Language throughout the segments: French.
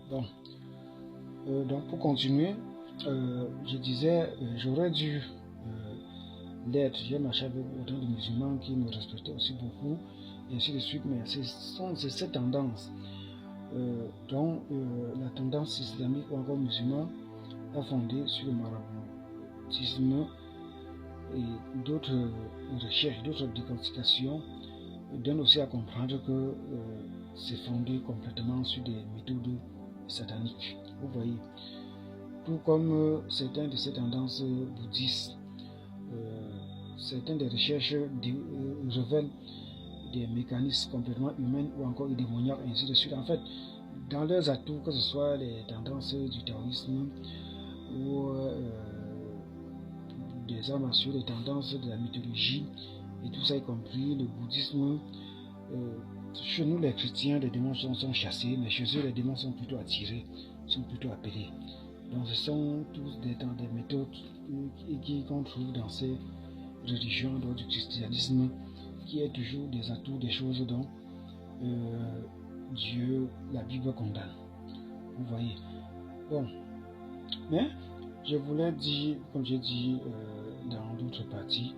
Bon, donc pour continuer, je disais, j'aurais dû l'être. J'ai marché avec autant de musulmans qui me respectaient aussi beaucoup, et ainsi de suite, mais c'est cette tendance. Donc, la tendance islamique ou encore musulmane a fondé sur le maraboutisme et d'autres recherches, d'autres décortications donnent aussi à comprendre que c'est fondé complètement sur des méthodes sataniques. Vous voyez, tout comme certaines de ces tendances bouddhistes, certaines des recherches révèlent des mécanismes complètement humains ou encore démoniaques, et ainsi de suite. En fait, dans leurs atouts, que ce soit les tendances du taoïsme ou des arts martiaux, les tendances de la mythologie, et tout ça y compris le bouddhisme, chez nous les chrétiens, les démons sont chassés, mais chez eux les démons sont plutôt attirés, sont plutôt appelés. Donc ce sont tous des méthodes qu'on trouve dans ces religions du christianisme, qui est toujours des atouts, des choses dont Dieu, la Bible condamne. Vous voyez. Bon. Mais je voulais dire, comme j'ai dit dans d'autres parties,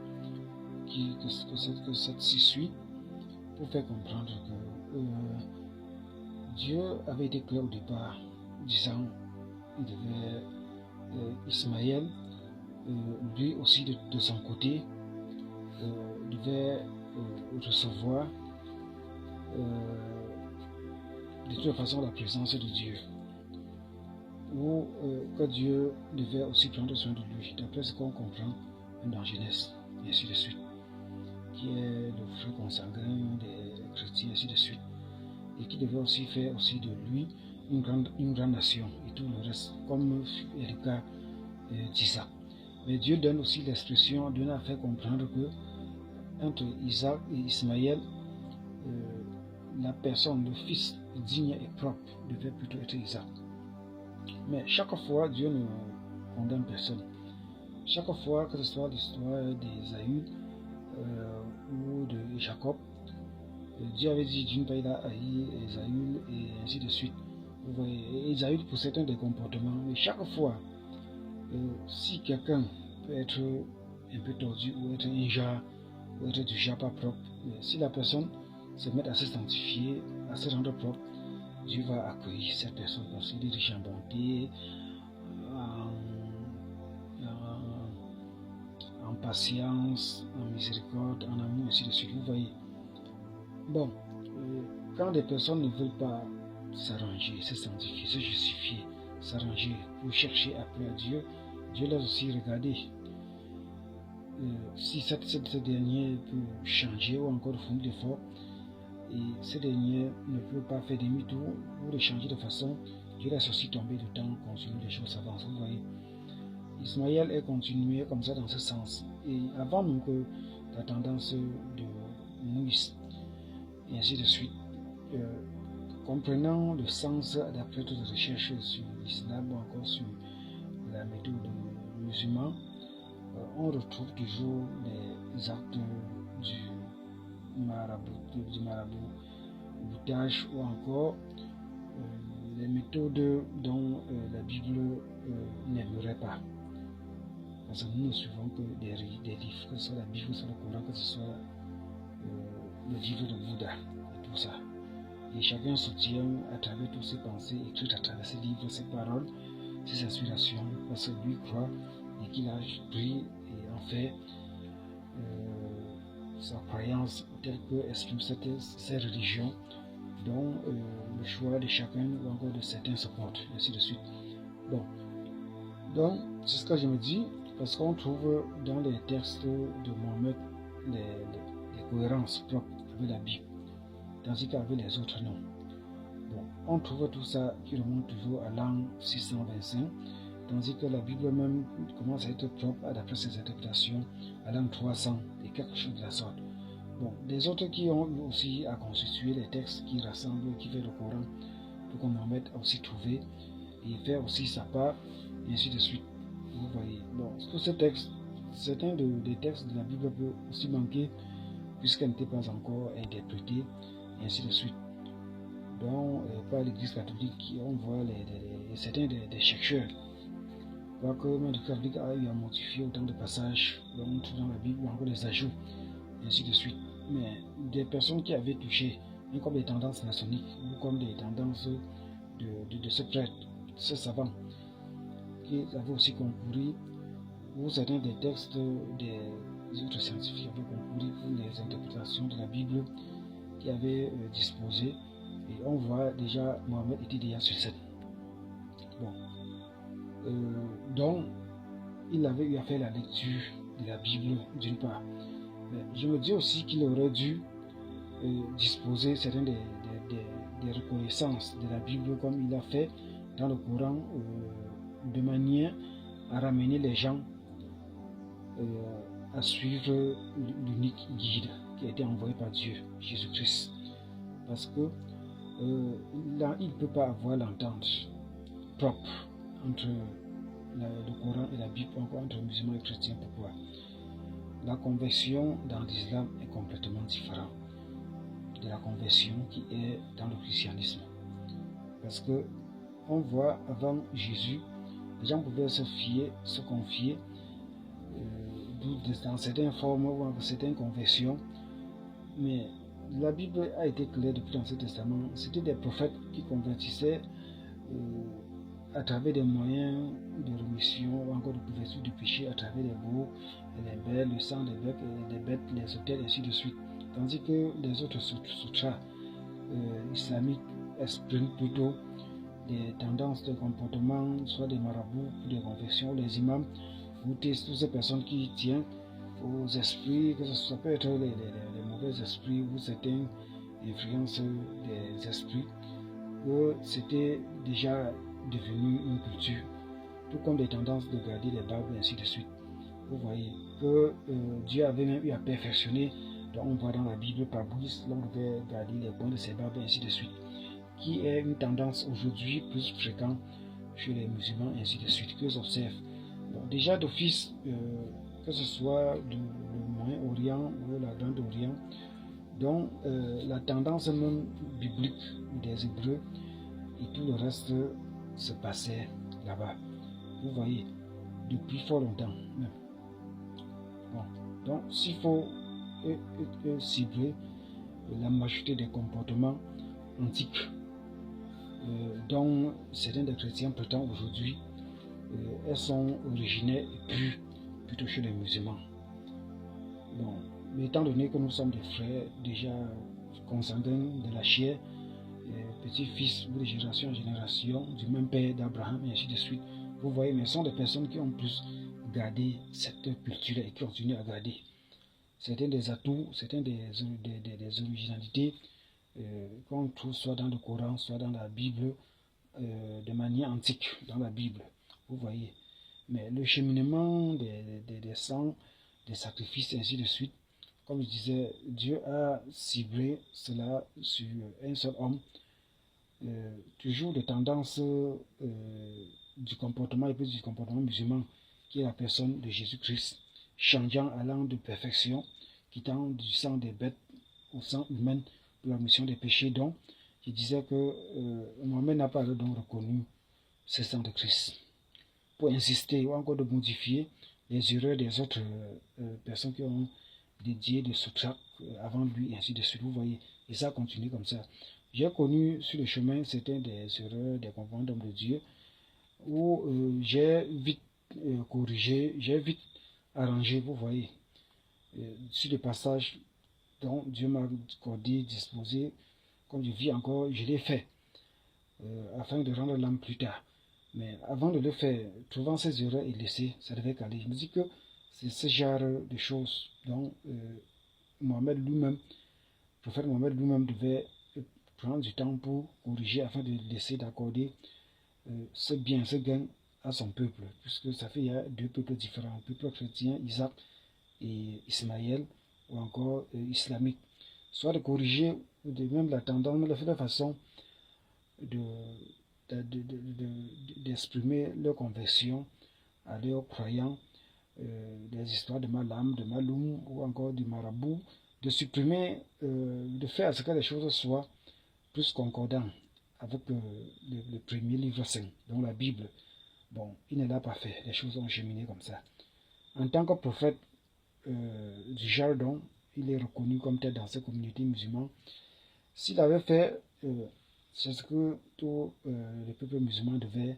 que celle-ci suit, pour faire comprendre que Dieu avait été clair au départ, disant il devait Ismaël, lui aussi de son côté, devait recevoir de toute façon la présence de Dieu, ou que Dieu devait aussi prendre soin de lui, d'après ce qu'on comprend dans Genèse, et ainsi de suite, qui est le fruit consanguin des chrétiens, et ainsi de suite, et qui devait aussi faire aussi de lui une grande nation, et tout le reste, comme est le cas d'Isaac. Mais Dieu donne aussi l'expression, Dieu a fait comprendre que entre Isaac et Ismaël, la personne, le fils digne et propre devait plutôt être Isaac. Mais chaque fois, Dieu ne condamne personne. Chaque fois, que ce soit l'histoire d'Ésaü ou de Jacob, Dieu avait dit d'une part il a haï Ésaü et ainsi de suite. Vous voyez, Ésaü pour certains des comportements, mais chaque fois, si quelqu'un peut être un peu tordu ou être ingrat, ou être du genre pas propre, mais si la personne se met à se sanctifier, à se rendre propre, Dieu va accueillir cette personne parce qu'il est riche en bonté, en patience, en miséricorde, en amour, ainsi de suite. Vous voyez. Bon, quand des personnes ne veulent pas s'arranger, se sanctifier, se justifier, s'arranger pour chercher après Dieu, Dieu laisse aussi regarder si ce dernier peut changer ou encore fournir l'effort, et ce dernier ne peut pas faire demi-tour ou le changer de façon, Dieu laisse aussi tomber le temps, continuer les choses avancent. Vous voyez, Ismaël est continué comme ça dans ce sens. Et avant même que la tendance de Moïse, et ainsi de suite, comprenant le sens d'après toutes les recherches sur l'islam ou encore sur la méthode musulmane, on retrouve toujours les actes du maraboutage ou encore les méthodes dont la Bible n'aimerait pas. Parce que nous ne suivons que des livres, que ce soit la Bible, que ce soit le Coran, que ce soit le livre de Bouddha et tout ça. Et chacun soutient à travers toutes ses pensées, écrites à travers ses livres, ses paroles, ses inspirations, parce que lui croit et qu'il a pris et en fait sa croyance telle que exprime ces religions dont le choix de chacun ou encore de certains se porte, ainsi de suite. Bon, donc c'est ce que je me dis, parce qu'on trouve dans les textes de Mohammed les cohérences propres avec la Bible, tandis qu'avec les autres non. Bon, on trouve tout ça qui remonte toujours à l'an 625, tandis que la Bible même commence à être propre d'après ses interprétations à l'an 300 et quelque chose de la sorte. Bon, des autres qui ont aussi à constituer les textes qui rassemblent, qui fait le Coran, pour qu'on en mette aussi trouvé et faire aussi sa part, et ainsi de suite. Vous voyez. Bon, pour ce texte, certains des textes de la Bible peuvent aussi manquer puisqu'elle n'était pas encore interprétée, et ainsi de suite. Donc, par l'Église catholique, on voit certains des chercheurs voient que le catholique a eu à modifier autant de passages dans la Bible ou encore des ajouts, et ainsi de suite. Mais des personnes qui avaient touché, comme des tendances maçonniques ou comme des tendances de ce prêtre, ce savant, qui avaient aussi concouru, ou certains des textes des autres scientifiques avaient concouru pour les interprétations de la Bible qui avaient disposé. Et on voit déjà Mohamed était déjà sur scène. Bon. Donc, il avait eu à faire la lecture de la Bible d'une part. Mais je me dis aussi qu'il aurait dû disposer certaines des reconnaissances de la Bible comme il a fait dans le Coran de manière à ramener les gens à suivre l'unique guide qui a été envoyé par Dieu, Jésus-Christ. Parce que là, il ne peut pas avoir l'entente propre entre le Coran et la Bible, encore entre musulmans et chrétiens. Pourquoi? La conversion dans l'islam est complètement différente de la conversion qui est dans le christianisme. Parce que on voit avant Jésus, les gens pouvaient se fier, se confier dans certaines formes ou dans certaines conversions. Mais la Bible a été claire depuis l'Ancien Testament. C'était des prophètes qui convertissaient à travers des moyens de rémission ou encore de couverture du péché, à travers les veaux, les bêtes, le sang des bêtes, les autels, ainsi de suite. Tandis que les autres sutras islamiques expriment plutôt des tendances de comportement, soit des marabouts, des conversions, les imams, ou toutes ces personnes qui tiennent aux esprits, que ça peut être les mauvais esprits ou certaines influences des esprits, que c'était déjà devenu une culture, tout comme des tendances de garder les barbes et ainsi de suite. Vous voyez que Dieu avait même eu à perfectionner, donc on voit dans la Bible par Moïse, l'on devait garder les points de ses barbes et ainsi de suite, qui est une tendance aujourd'hui plus fréquente chez les musulmans et ainsi de suite, que j'observe. Bon, déjà d'office, que ce soit le Moyen-Orient ou la Grande-Orient, donc la tendance même biblique des Hébreux et tout le reste se passait là-bas. Vous voyez, depuis fort longtemps même. Bon, donc s'il faut cibler la majorité des comportements antiques dont certains des chrétiens prétendent aujourd'hui, elles sont originaires et pures plutôt chez les musulmans. Bon, mais étant donné que nous sommes des frères déjà consanguins de la chair, petits-fils ou de génération en génération du même père d'Abraham et ainsi de suite, vous voyez, mais ce sont des personnes qui ont plus gardé cette culture et qui continuent à garder certains des atouts, certains des originalités qu'on trouve soit dans le Coran, soit dans la Bible, de manière antique, dans la Bible, vous voyez. Mais le cheminement des sangs, des sacrifices, et ainsi de suite, comme je disais, Dieu a ciblé cela sur un seul homme, toujours de tendance du comportement et plus du comportement musulman, qui est la personne de Jésus-Christ, changeant, allant de perfection, quittant du sang des bêtes au sang humain pour la mission des péchés. Donc, je disais que Mohamed n'a pas donc reconnu ce sang de Christ, pour insister ou encore de modifier les erreurs des autres personnes qui ont dédié de sutras avant lui, et ainsi de suite, vous voyez, et ça continue comme ça. J'ai connu sur le chemin certains des erreurs, des comportements d'hommes de Dieu, où j'ai vite corrigé, j'ai vite arrangé, vous voyez, sur les passages dont Dieu m'a accordé, disposé, comme je vis encore, je l'ai fait, afin de rendre l'âme plus tard. Mais avant de le faire, trouvant ces erreurs et laisser, ça devait caler. Je me dis que c'est ce genre de choses dont Mohamed lui-même, le prophète Mohamed lui-même devait prendre du temps pour corriger afin de laisser d'accorder ce bien, ce gain à son peuple, puisque ça fait il y a deux peuples différents, le peuple chrétien, Isaac et Ismaël, ou encore islamique. Soit de corriger, ou de même la tendance, de la façon d'exprimer leur conversion à leurs croyants, des histoires de Malam, de Maloum ou encore du marabout, de supprimer, de faire à ce que les choses soient plus concordant avec le premier livre saint, donc la Bible. Bon, il ne l'a pas fait, les choses ont cheminé comme ça. En tant que prophète du jardin, il est reconnu comme tel dans ces communautés musulmanes. S'il avait fait, c'est ce que tous les peuples musulmans devaient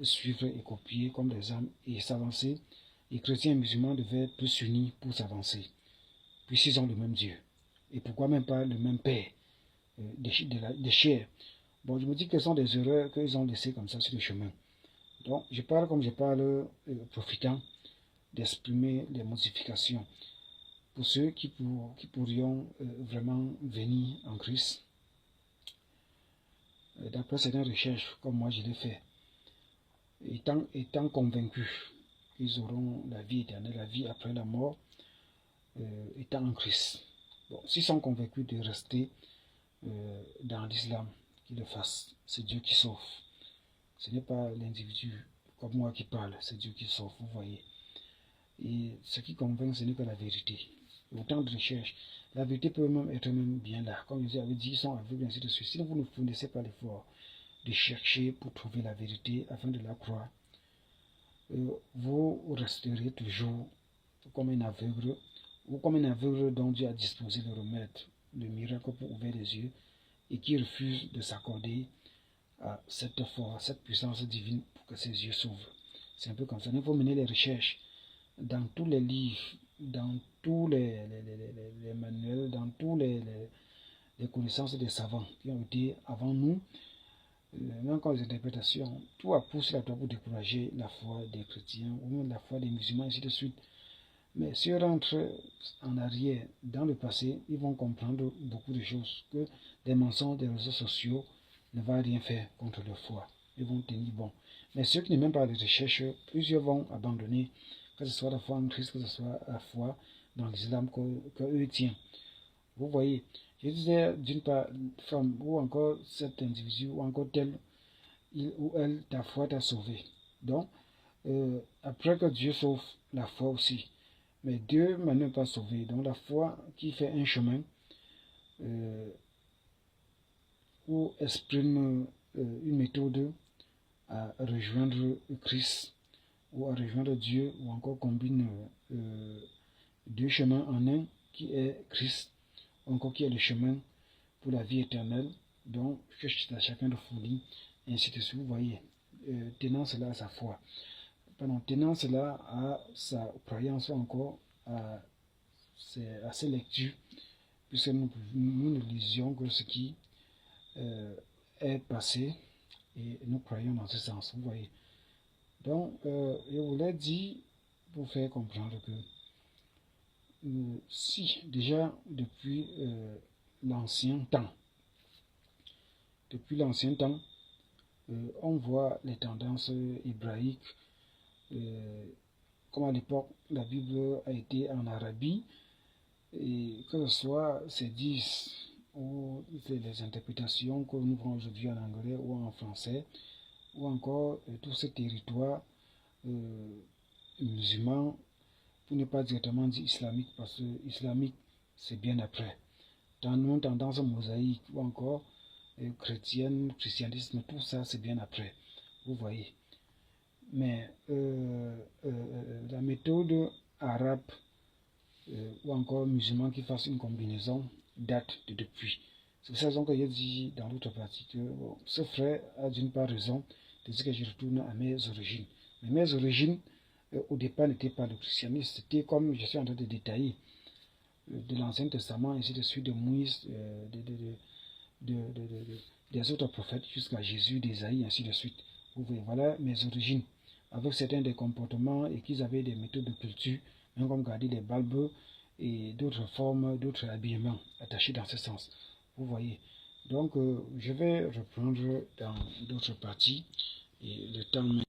suivre et copier comme des âmes et s'avancer. Les chrétiens et musulmans devaient plus s'unir pour s'avancer, puisqu'ils ont le même Dieu. Et pourquoi même pas le même Père de chair. Bon, je me dis que ce sont des erreurs qu'ils ont laissées comme ça sur le chemin. Donc, je parle comme je parle, profitant d'exprimer les modifications pour ceux qui pourrions vraiment venir en Christ. D'après certaines recherches, comme moi je l'ai fait, étant convaincus qu'ils auront la vie éternelle, la vie après la mort, étant en Christ. Bon, s'ils sont convaincus de rester dans l'islam, qu'ils le fassent. C'est Dieu qui sauve. Ce n'est pas l'individu comme moi qui parle, c'est Dieu qui sauve, vous voyez. Et ce qui convainc, ce n'est que la vérité. Autant de recherches. La vérité peut même être même bien là. Comme je vous avais dit, ils sont aveugles, ainsi de suite. Si vous ne fournissez pas l'effort de chercher pour trouver la vérité afin de la croire, vous resterez toujours comme un aveugle, ou comme un aveugle dont Dieu a disposé le remède, le miracle pour ouvrir les yeux, et qui refuse de s'accorder à cette force, cette puissance divine pour que ses yeux s'ouvrent. C'est un peu comme ça. Il faut mener les recherches dans tous les livres, dans tous les manuels, dans tous les connaissances des savants qui ont été avant nous, même quand les interprétations, tout a poussé la toile pour décourager la foi des chrétiens ou même la foi des musulmans, ainsi de suite. Mais si on rentre en arrière, dans le passé, ils vont comprendre beaucoup de choses, que des mensonges des réseaux sociaux ne vont rien faire contre leur foi. Ils vont tenir bon. Mais ceux qui n'aiment pas les recherches, plusieurs vont abandonner, que ce soit la foi en Christ, que ce soit la foi dans l'islam qu'eux tiennent. Vous voyez, je disais d'une part, femme, ou encore cet individu, ou encore tel, il ou elle, ta foi t'a sauvé. Donc, après que Dieu sauve la foi aussi, mais Dieu m'a même pas sauvé. Donc la foi qui fait un chemin ou exprime une méthode à rejoindre Christ ou à rejoindre Dieu, ou encore combine deux chemins en un qui est Christ, ou encore qui est le chemin pour la vie éternelle, donc que chacun de fournir, et ainsi de suite. Vous voyez, tenant cela à sa foi, tenant cela à sa croyance, ou encore à ses lectures, puisque nous ne lisions que ce qui est passé et nous croyons dans ce sens, vous voyez. Donc, je voulais dire, pour faire comprendre que si déjà depuis l'ancien temps, on voit les tendances hébraïques, comme à l'époque la Bible a été en Arabie, et que ce soit ces 10 ou les interprétations que nous voyons aujourd'hui en anglais ou en français, ou encore tous ces territoires musulmans, pour ne pas directement dire islamique, parce que islamique c'est bien après. Dans nos tendances mosaïques ou encore chrétienne, christianisme, tout ça c'est bien après, vous voyez. Mais la méthode arabe ou encore musulman qui fasse une combinaison date de depuis. C'est pour ça que j'ai dit dans l'autre partie que bon, ce frère a d'une part raison de dire que je retourne à mes origines. Mais mes origines, au départ, n'étaient pas le christianisme. C'était comme je suis en train de détailler de l'Ancien Testament, ainsi de suite, de Moïse, des autres prophètes jusqu'à Jésus, d'Ésaïe, ainsi de suite. Vous voyez, voilà mes origines, avec certains des comportements et qu'ils avaient des méthodes de culture, même comme garder des balbes et d'autres formes, d'autres habillements attachés dans ce sens. Vous voyez. Donc, je vais reprendre dans d'autres parties et le temps